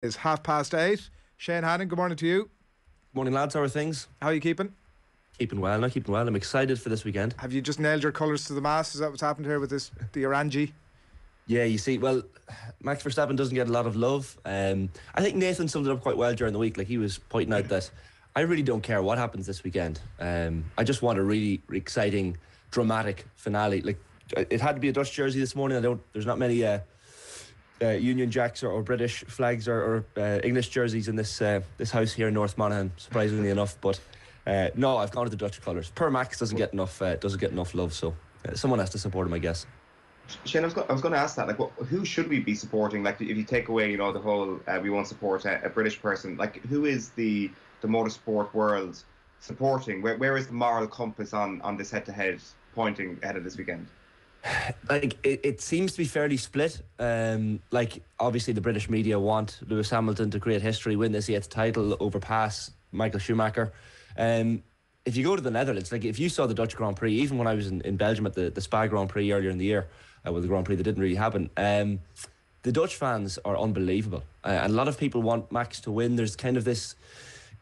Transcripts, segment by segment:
Is 8:30. Shane Hannon, good morning to you. Morning, lads. How are things? How are you keeping? Keeping well. Not keeping well. I'm excited for this weekend. Have you just nailed your colours to the mast? Is that what's happened here with the Orange? Yeah, you see, well, Max Verstappen doesn't get a lot of love. I think Nathan summed it up quite well during the week. Like, he was pointing out that I really don't care what happens this weekend. I just want a really exciting, dramatic finale. Like, it had to be a Dutch jersey this morning. There's not many Union Jacks or British flags or English jerseys in this house here in North Monaghan, surprisingly enough. But no, I've gone to the Dutch colours. Per Max doesn't get enough love, so someone has to support him, I guess. Shane, I was going to ask that. Like, who should we be supporting? Like, if you take away, the whole we won't support a British person. Like, who is the motorsport world supporting? Where is the moral compass on this head-to-head pointing ahead of this weekend? Like, it seems to be fairly split. Like, obviously the British media want Lewis Hamilton to create history, win this 8th title, overpass Michael Schumacher. If you go to the Netherlands, like, if you saw the Dutch Grand Prix, even when I was in Belgium at the Spa Grand Prix earlier in the year, the Grand Prix that didn't really happen, the Dutch fans are unbelievable, and a lot of people want Max to win. There's kind of this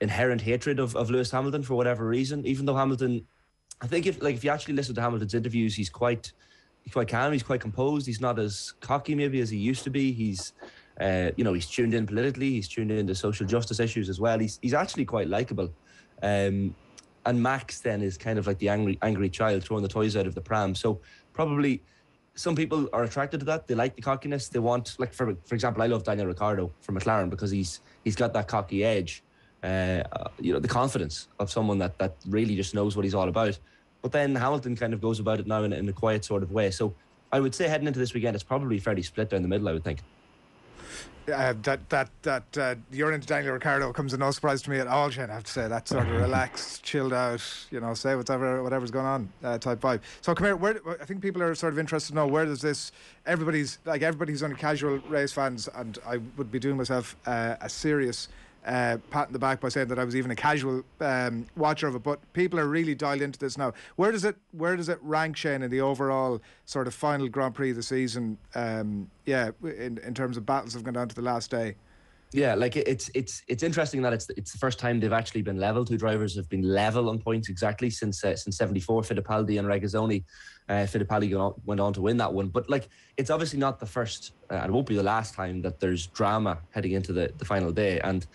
inherent hatred of Lewis Hamilton for whatever reason, even though Hamilton, I think if you actually listen to Hamilton's interviews, he's quite calm, he's quite composed, he's not as cocky maybe as he used to be. He's he's tuned in politically, he's tuned in to social justice issues as well. He's actually quite likeable. And Max then is kind of like the angry child throwing the toys out of the pram. So probably some people are attracted to that. They like the cockiness. They want, like, for example, I love Daniel Ricciardo from McLaren because he's got that cocky edge, the confidence of someone that really just knows what he's all about. But then Hamilton kind of goes about it now in a quiet sort of way. So I would say heading into this weekend, it's probably fairly split down the middle, I would think. That you're into Daniel Ricciardo comes as no surprise to me at all, Shane. I have to say, that sort of relaxed, chilled out, say whatever's going on type vibe. So come here, I think people are sort of interested to know, where does this, everybody's only casual race fans, and I would be doing myself a serious pat in the back by saying that I was even a casual watcher of it, but people are really dialed into this now. Where does it rank, Shane, in the overall sort of final Grand Prix of the season? In terms of battles have gone down to the last day. Yeah, like, it's interesting that it's the first time they've actually been level. Two drivers have been level on points exactly since 74, Fittipaldi and Regazzoni. Fittipaldi went on to win that one, but like, it's obviously not the first and it won't be the last time that there's drama heading into the final day. And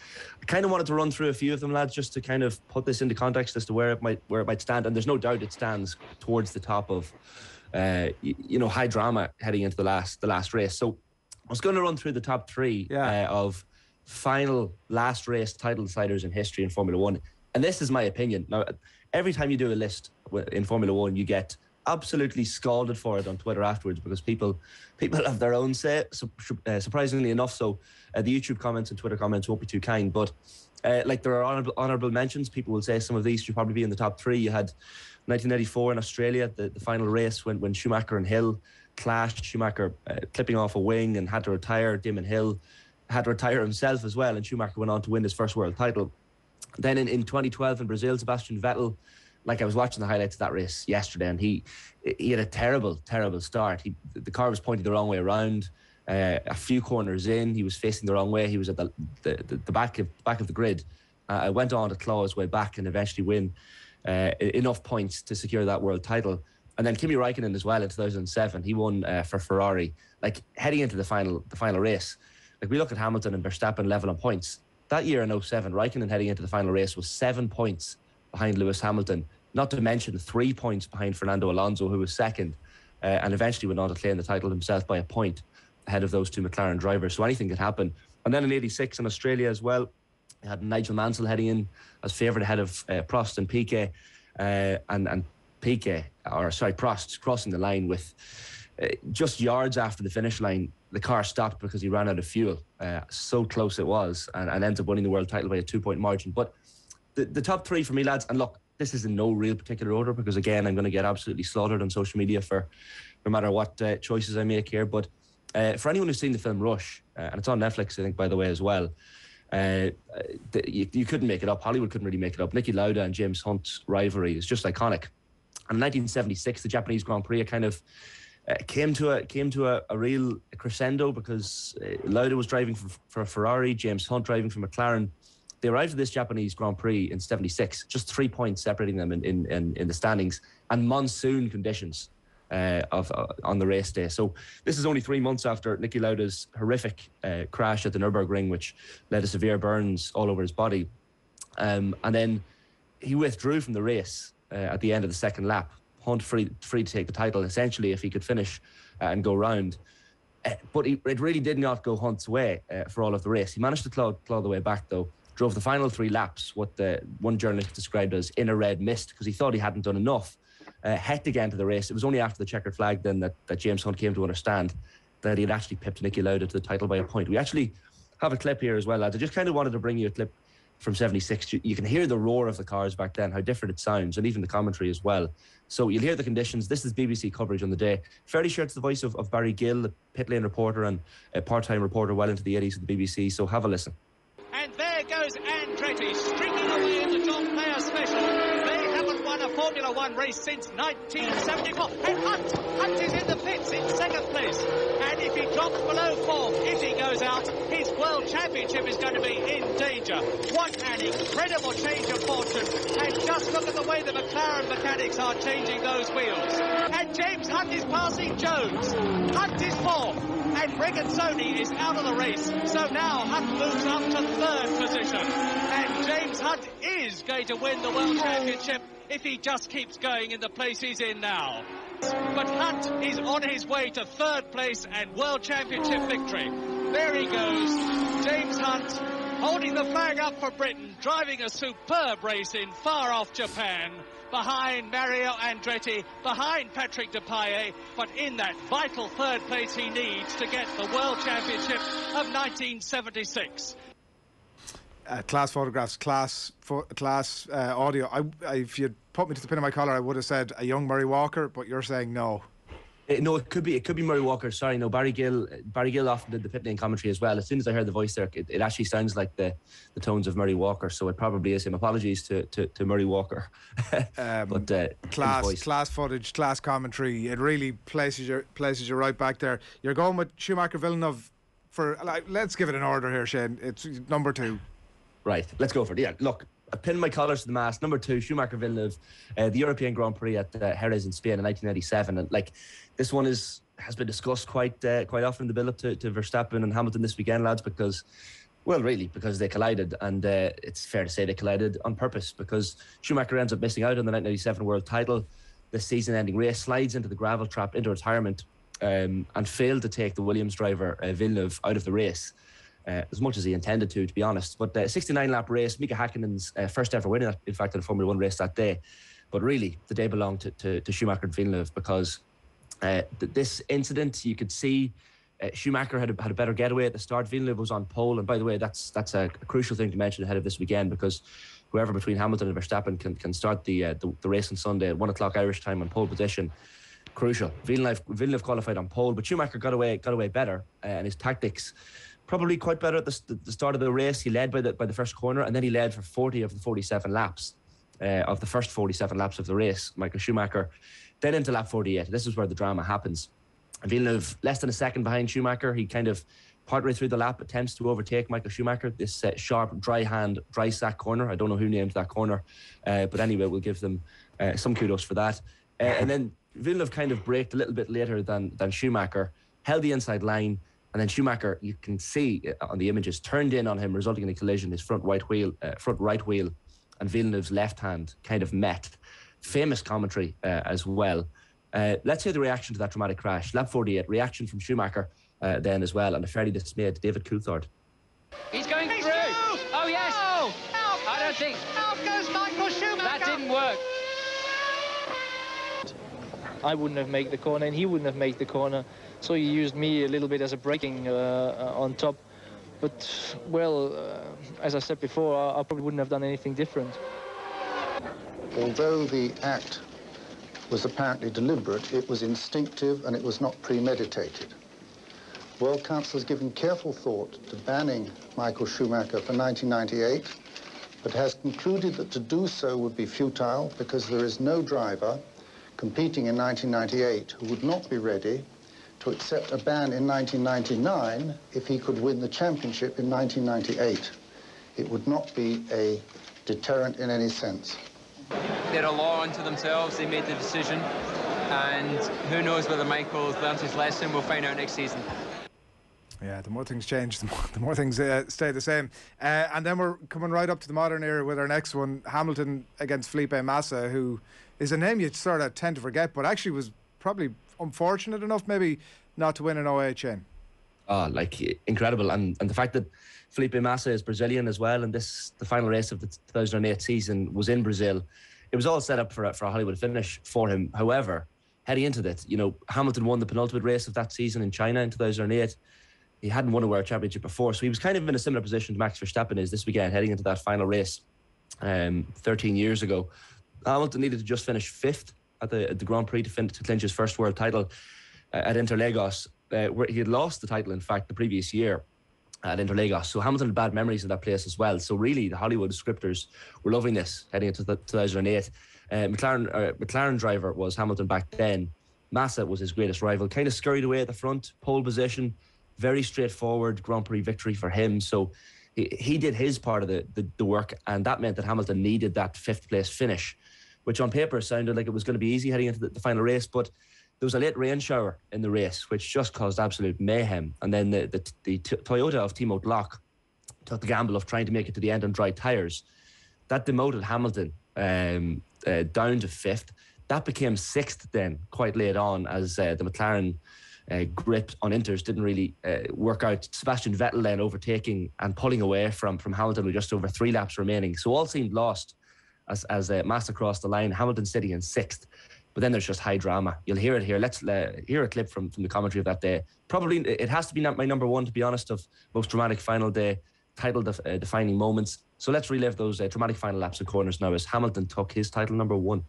I kind of wanted to run through a few of them, lads, just to kind of put this into context as to where it might stand. And there's no doubt it stands towards the top of high drama heading into the last race. So I was going to run through the top three of final last race title deciders in history in Formula One. And this is my opinion. Now, every time you do a list in Formula One, you get absolutely scalded for it on Twitter afterwards, because people have their own say, surprisingly enough. So the YouTube comments and Twitter comments won't be too kind, but there are honourable mentions. People will say some of these should probably be in the top three. You had 1984 in Australia, the final race when Schumacher and Hill clashed. Schumacher clipping off a wing and had to retire. Damon Hill had to retire himself as well, and Schumacher went on to win his first world title. Then in 2012 in Brazil, Sebastian Vettel, like, I was watching the highlights of that race yesterday, and he had a terrible start. The car was pointing the wrong way around. A few corners in, he was facing the wrong way. He was at the back of the grid. Went on to claw his way back and eventually win enough points to secure that world title. And then Kimi Räikkönen as well in 2007, he won for Ferrari. Like, heading into the final race, like, we look at Hamilton and Verstappen level on points. That year in 2007, Räikkönen heading into the final race was 7 points behind Lewis Hamilton, not to mention 3 points behind Fernando Alonso, who was second, and eventually went on to claim the title himself by a point ahead of those two McLaren drivers. So anything could happen. And then in 86 in Australia as well, you had Nigel Mansell heading in as favourite ahead of Prost and Piquet, and Prost crossing the line with just yards after the finish line. The car stopped because he ran out of fuel. So close it was, and ended up winning the world title by a 2-point margin. But the top three for me, lads, and look, this is in no real particular order, because again, I'm going to get absolutely slaughtered on social media for no matter what choices I make here. But for anyone who's seen the film Rush, and it's on Netflix, I think, by the way, as well, you couldn't make it up. Hollywood couldn't really make it up. Niki Lauda and James Hunt's rivalry is just iconic. And in 1976, the Japanese Grand Prix, it kind of Came to a real crescendo because Lauda was driving for a Ferrari, James Hunt driving for McLaren. They arrived at this Japanese Grand Prix in '76, just 3 points separating them in the standings, and monsoon conditions on the race day. So this is only 3 months after Niki Lauda's horrific crash at the Nürburgring, which led to severe burns all over his body. And then he withdrew from the race at the end of the second lap. Hunt free to take the title, essentially, if he could finish and go round. But it really did not go Hunt's way for all of the race. He managed to claw the way back, though. Drove the final 3 laps, what one journalist described as in a red mist, because he thought he hadn't done enough. Hectic end to the race. It was only after the checkered flag then that James Hunt came to understand that he had actually pipped Niki Lauda to the title by a point. We actually have a clip here as well, lads. I just kind of wanted to bring you a clip from '76. You can hear the roar of the cars back then, how different it sounds, and even the commentary as well. So you'll hear the conditions. This is BBC coverage on the day. Fairly sure it's the voice of Barry Gill, the pit lane reporter and a part-time reporter well into the 80s of the BBC. So have a listen. And there goes Andretti, streaking away in the John Player Special. They haven't won a Formula One race since 1974. And Hunt is in the pits in second place. And if he drops below fourth, if he goes out, his World Championship is going to be in danger. What an incredible change of fortune. And just look at the way the McLaren mechanics are changing those wheels. And James Hunt is passing Jones. Hunt is fourth. And Regazzoni is out of the race. So now Hunt moves up to third position. And James Hunt is going to win the World Championship if he just keeps going in the place he's in now. But Hunt is on his way to third place and World Championship victory. There he goes. James Hunt holding the flag up for Britain, driving a superb race in far-off Japan. Behind Mario Andretti, behind Patrick Depailler, but in that vital third place he needs to get the World Championship of 1976. Class photographs, class audio. If you'd put me to the pin of my collar, I would have said a young Murray Walker, but you're saying no. No, it could be Murray Walker. Sorry, no, Barry Gill often did the pit lane commentary as well. As soon as I heard the voice there, it actually sounds like the tones of Murray Walker, so it probably is him. Apologies to Murray Walker. But class footage, class commentary. It really places you right back there. You're going with Schumacher Villeneuve for. Let's give it an order here, Shane. It's number 2. Right, let's go for it. Yeah, look, I pinned my colours to the mast. Number 2, Schumacher Villeneuve, the European Grand Prix at Jerez in Spain in 1997, and this one has been discussed quite often in the build-up to Verstappen and Hamilton this weekend, lads, because they collided, and it's fair to say they collided on purpose, because Schumacher ends up missing out on the 1997 world title. The season-ending race, slides into the gravel trap, into retirement, and failed to take the Williams driver Villeneuve out of the race. As much as he intended to be honest. But 69-lap race, Mika Häkkinen's first ever win, in fact, in a Formula 1 race that day. But really, the day belonged to Schumacher and Villeneuve, because this incident, you could see Schumacher had a better getaway at the start. Villeneuve was on pole, and by the way, that's a crucial thing to mention ahead of this weekend, because whoever between Hamilton and Verstappen can start the race on Sunday at 1 o'clock Irish time on pole position. Crucial. Villeneuve qualified on pole, but Schumacher got away better, and his tactics probably quite better at the start of the race. He led by the first corner, and then he led for 40 of the 47 laps of the first 47 laps of the race, Michael Schumacher. Then into lap 48. This is where the drama happens. Villeneuve, less than a second behind Schumacher. He kind of partway through the lap attempts to overtake Michael Schumacher. This sharp, dry sack corner. I don't know who named that corner, but anyway, we'll give them some kudos for that. And then Villeneuve kind of braked a little bit later than Schumacher, held the inside line, and then Schumacher, you can see on the images, turned in on him, resulting in a collision. His front right wheel and Villeneuve's left hand kind of met. Famous commentary as well. Let's hear the reaction to that dramatic crash. Lap 48, reaction from Schumacher then as well, and a fairly dismayed David Coulthard. He's going through. Oh, yes. I don't think. Out goes Michael Schumacher. That didn't work. I wouldn't have made the corner, and he wouldn't have made the corner. So he used me a little bit as a braking on top. But, well, as I said before, I probably wouldn't have done anything different. Although the act was apparently deliberate, it was instinctive and it was not premeditated. World Council has given careful thought to banning Michael Schumacher for 1998, but has concluded that to do so would be futile because there is no driver competing in 1998 who would not be ready to accept a ban in 1999 if he could win the championship in 1998. It would not be a deterrent in any sense. They're a law unto themselves. They made the decision, and who knows whether Michael's learned his lesson. We'll find out next season. Yeah, the more things change, the more things stay the same. And then we're coming right up to the modern era with our next one, Hamilton against Felipe Massa, who is a name you sort of tend to forget, but actually was probably unfortunate enough maybe not to win an OHN. Oh, like, incredible. And the fact that Felipe Massa is Brazilian as well, and the final race of the 2008 season was in Brazil. It was all set up for a Hollywood finish for him. However, heading into that, Hamilton won the penultimate race of that season in China in 2008. He hadn't won a World Championship before, so he was kind of in a similar position to Max Verstappen is this weekend, heading into that final race 13 years ago. Hamilton needed to just finish 5th at the Grand Prix to clinch his first world title at Interlagos, where he had lost the title, in fact, the previous year at Interlagos. So Hamilton had bad memories of that place as well. So really, the Hollywood scripters were loving this heading into 2008. McLaren driver was Hamilton back then. Massa was his greatest rival, kind of scurried away at the front, pole position. Very straightforward Grand Prix victory for him. So he did his part of the work, and that meant that Hamilton needed that 5th place finish, which on paper sounded like it was going to be easy heading into the final race. But there was a late rain shower in the race, which just caused absolute mayhem. And then the Toyota of Timo Glock took the gamble of trying to make it to the end on dry tyres. That demoted Hamilton down to 5th. That became 6th then, quite late on, as the McLaren grip on Inters didn't really work out. Sebastian Vettel then overtaking and pulling away from Hamilton with just over 3 laps remaining. So all seemed lost as Massa crossed the line. Hamilton sitting in 6th. But then there's just high drama. You'll hear it here. Let's hear a clip from the commentary of that day. Probably it has to be my number one, to be honest, of most dramatic final day, title defining moments. So let's relive those dramatic final laps and corners now as Hamilton took his title number 1.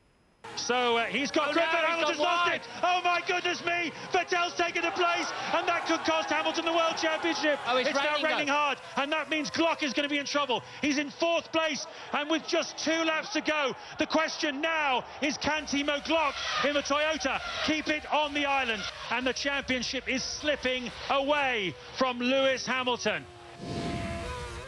So he's got grip, and Hamilton's lost it. Oh my goodness me! Vettel's taken a place, and that could cost Hamilton the World Championship. Oh, it's now raining hard, and that means Glock is going to be in trouble. He's in 4th place, and with just 2 laps to go, the question now is, can Timo Glock in the Toyota keep it on the island? And the championship is slipping away from Lewis Hamilton.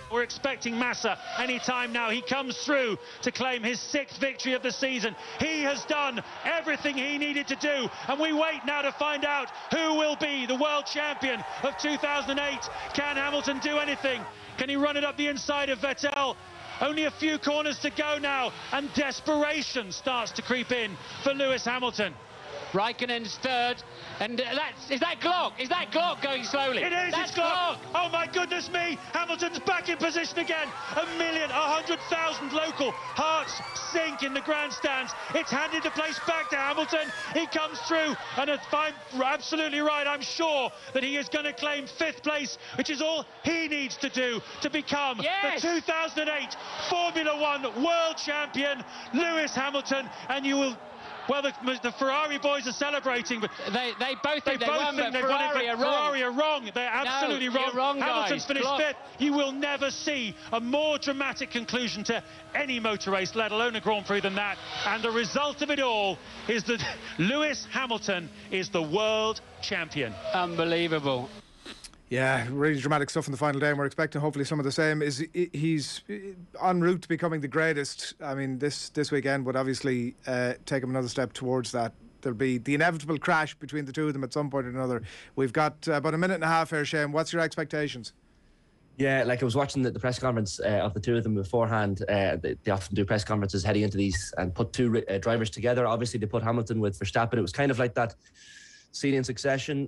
We're expecting Massa any time now. He comes through to claim his 6th victory of the season. He has done everything he needed to do, and we wait now to find out who will be the world champion of 2008. Can Hamilton do anything? Can he run it up the inside of Vettel? Only a few corners to go now, and desperation starts to creep in for Lewis Hamilton. Raikkonen's 3rd, and is that Glock? Is that Glock going slowly? It is, it's Glock. Oh my goodness me, Hamilton's back in position again. 100,000 local hearts sink in the grandstands. It's handed the place back to Hamilton. He comes through, and if I'm absolutely right, I'm sure that he is going to claim 5th place, which is all he needs to do to become the 2008 Formula One world champion, Lewis Hamilton. And you will... Well, the Ferrari boys are celebrating, but they both think they won, but Ferrari are wrong. Ferrari are wrong. They're absolutely wrong. Hamilton's finished 5th. You will never see a more dramatic conclusion to any motor race, let alone a Grand Prix, than that. And the result of it all is that Lewis Hamilton is the world champion. Unbelievable. Yeah, really dramatic stuff in the final day, and we're expecting hopefully some of the same. He's en route to becoming the greatest. I mean, this weekend would obviously take him another step towards that. There'll be the inevitable crash between the two of them at some point or another. We've got about a minute and a half here, Shane. What's your expectations? Yeah, like I was watching the press conference of the two of them beforehand. They often do press conferences heading into these and put 2 drivers together. Obviously, they put Hamilton with Verstappen. It was kind of like that scene in Succession,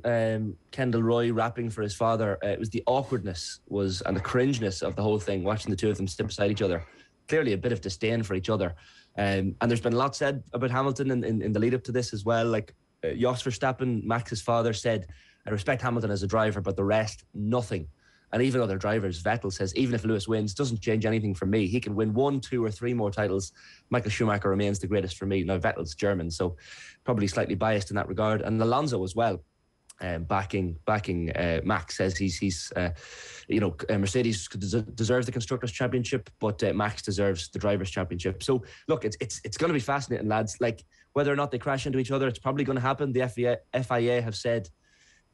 Kendall Roy rapping for his father. It was the awkwardness and the cringeness of the whole thing, watching the two of them sit beside each other. Clearly a bit of disdain for each other. And there's been a lot said about Hamilton in the lead up to this as well. Like Jos Verstappen, Max's father, said, I respect Hamilton as a driver, but the rest, nothing. And even other drivers, Vettel says, even if Lewis wins, doesn't change anything for me. He can win 1, 2 or 3 more titles. Michael Schumacher remains the greatest for me. Now, Vettel's German, so probably slightly biased in that regard. And Alonso as well, backing Max, says he's Mercedes deserves the Constructors' Championship, but Max deserves the Drivers' Championship. So, look, it's going to be fascinating, lads. Like, Whether or not they crash into each other, it's probably going to happen. The FIA have said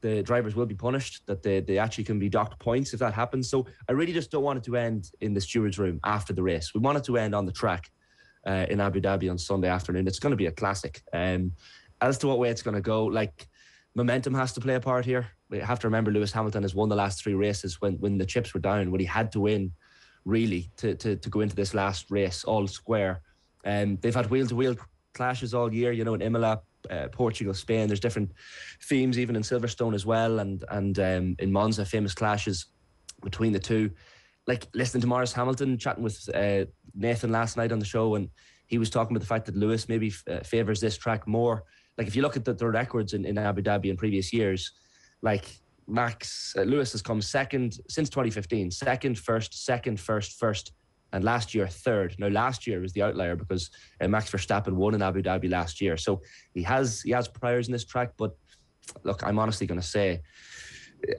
the drivers will be punished, that they actually can be docked points if that happens. So I really just don't want it to end in the stewards' room after the race. We want it to end on the track in Abu Dhabi on Sunday afternoon. It's going to be a classic. As to what way it's going to go, like, momentum has to play a part here. We have to remember Lewis Hamilton has won the last 3 races when the chips were down, when he had to win, really, to go into this last race all square. They've had wheel-to-wheel clashes all year, in Imola, Portugal, Spain. There's different themes even in Silverstone as well, and in Monza, famous clashes between the two. Like, listening to Maurice Hamilton chatting with Nathan last night on the show, and he was talking about the fact that Lewis maybe favours this track more. Like, if you look at the records in Abu Dhabi in previous years, like, Lewis has come second since 2015, second, first, and last year third. Now, last year was the outlier because Max Verstappen won in Abu Dhabi last year, so he has priors in this track. But look, I'm honestly going to say,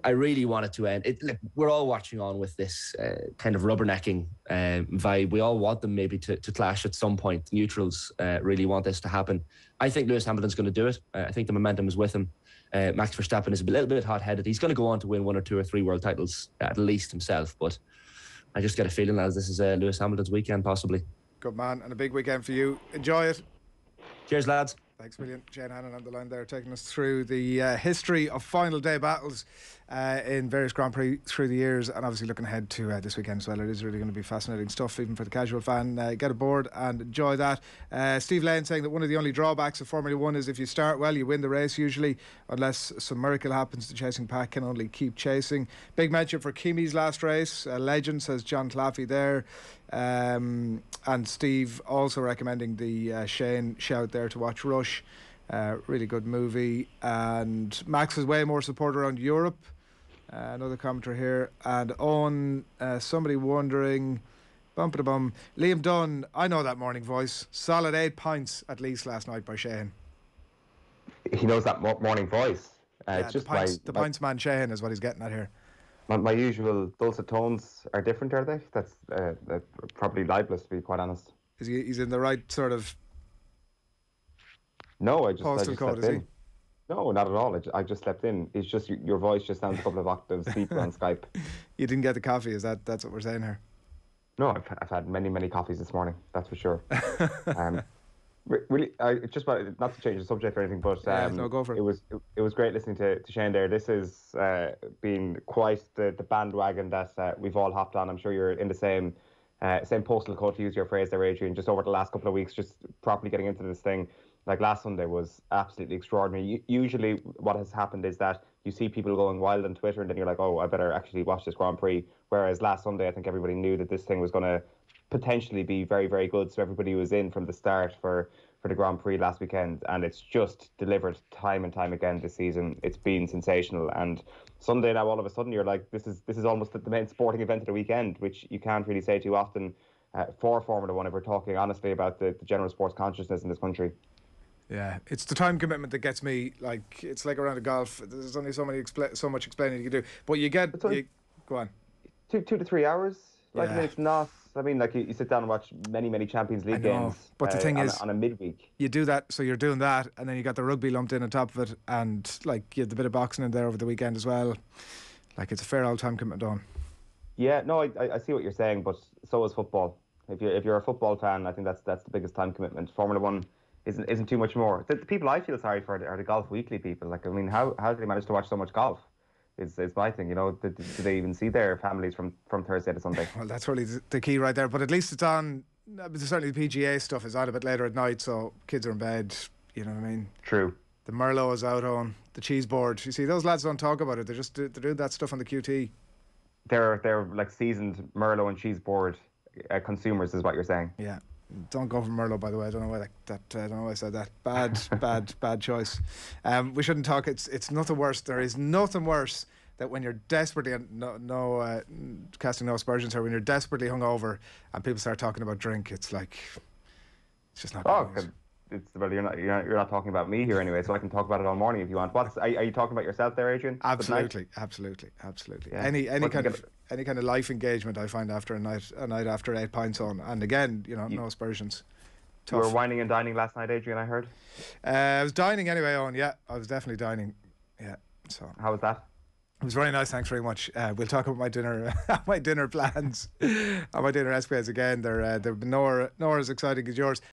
I really want it to end. Like, we're all watching on with this kind of rubbernecking vibe. We all want them maybe to clash at some point. The neutrals really want this to happen. I think Lewis Hamilton's going to do it. I think the momentum is with him. Max Verstappen is a little bit hot-headed. He's going to go on to win 1 or 2 or 3 world titles at least himself, but I just get a feeling as this is Lewis Hamilton's weekend, possibly. Good man, and a big weekend for you. Enjoy it. Cheers, lads. Thanks a million. Shane Hannon on the line there, taking us through the history of final day battles in various Grand Prix through the years, and obviously looking ahead to this weekend as well. It is really going to be fascinating stuff, even for the casual fan. Get aboard and enjoy that. Steve Lane saying that one of the only drawbacks of Formula 1 is if you start well, you win the race usually. Unless some miracle happens, the chasing pack can only keep chasing. Big mention for Kimi's last race. Legend, says John Claffey there. And Steve also recommending the Shane shout there to watch Rush. Really good movie. And Max is way more support around Europe. Another commenter here. And Owen, somebody wondering, Liam Dunn, I know that morning voice. Solid 8 pints at least last night by Shane. He knows that morning voice. It's just the pints man Shane is what he's getting at here. My usual dulcet tones are different, are they? That's probably libelous, to be quite honest. He's in the right sort of... No, I just postal code, slept in. No, not at all. I just slept in. It's just your voice just sounds a couple of octaves deeper on Skype. You didn't get the coffee, that's what we're saying here? No, I've had many coffees this morning, that's for sure. Really, I just want not to change the subject or anything, but no, go for it. It was great listening to Shane there. This has been quite the bandwagon that we've all hopped on. I'm sure you're in the same postal code, to use your phrase there, Adrian. Just over the last couple of weeks, just properly getting into this thing. Like, last Sunday was absolutely extraordinary. Usually, what has happened is that you see people going wild on Twitter, and then you're like, oh, I better actually watch this Grand Prix. Whereas last Sunday, I think everybody knew that this thing was going to potentially be very, very good. So everybody was in from the start for the Grand Prix last weekend, and it's just delivered time and time again this season. It's been sensational. And Sunday now, all of a sudden, you're like, this is almost the main sporting event of the weekend, which you can't really say too often for Formula 1 if we're talking honestly about the general sports consciousness in this country. Yeah, it's the time commitment that gets me. Like, it's like around a golf. There's only so much explaining you can do. But you get... go on. 2 to 3 hours? Like, yeah. I mean, it's not... I mean, like, you sit down and watch many Champions League games. But the thing is... on a midweek. You do that, so you're doing that, and then you got the rugby lumped in on top of it, and, like, you had the bit of boxing in there over the weekend as well. Like, it's a fair old time commitment on. Yeah, no, I see what you're saying, but so is football. If you're a football fan, I think that's the biggest time commitment. Formula 1... Isn't too much more. The people I feel sorry for are the Golf Weekly people. Like, I mean, how do they manage to watch so much golf? Is my thing, you know. Do they even see their families from Thursday to Sunday? Well, that's really the key right there. But at least it's on. Certainly, the PGA stuff is on a bit later at night, so kids are in bed. You know what I mean? True. The Merlot is out on the cheese board. You see, those lads don't talk about it. They're doing that stuff on the QT. They're like seasoned Merlot and cheese board consumers, is what you're saying. Yeah. Don't go for Merlot, by the way. I don't know why I don't know why I said that. Bad choice. We shouldn't talk. It's nothing worse. There is nothing worse that when you're desperately casting no aspersions here. When you're desperately hungover and people start talking about drink, it's like it's just not. Oh, well, you're not talking about me here anyway, so I can talk about it all morning if you want. Are you talking about yourself there, Adrian? Absolutely. Yeah. Any kind of life engagement I find after a night after 8 pints on, and again, you know, no aspersions. You were whining and dining last night, Adrian, I heard. I was dining anyway, Owen. Yeah, I was definitely dining. Yeah. So how was that? It was very nice, thanks very much. We'll talk about my dinner my dinner plans and my dinner escapades again. They've been nowhere as exciting as yours.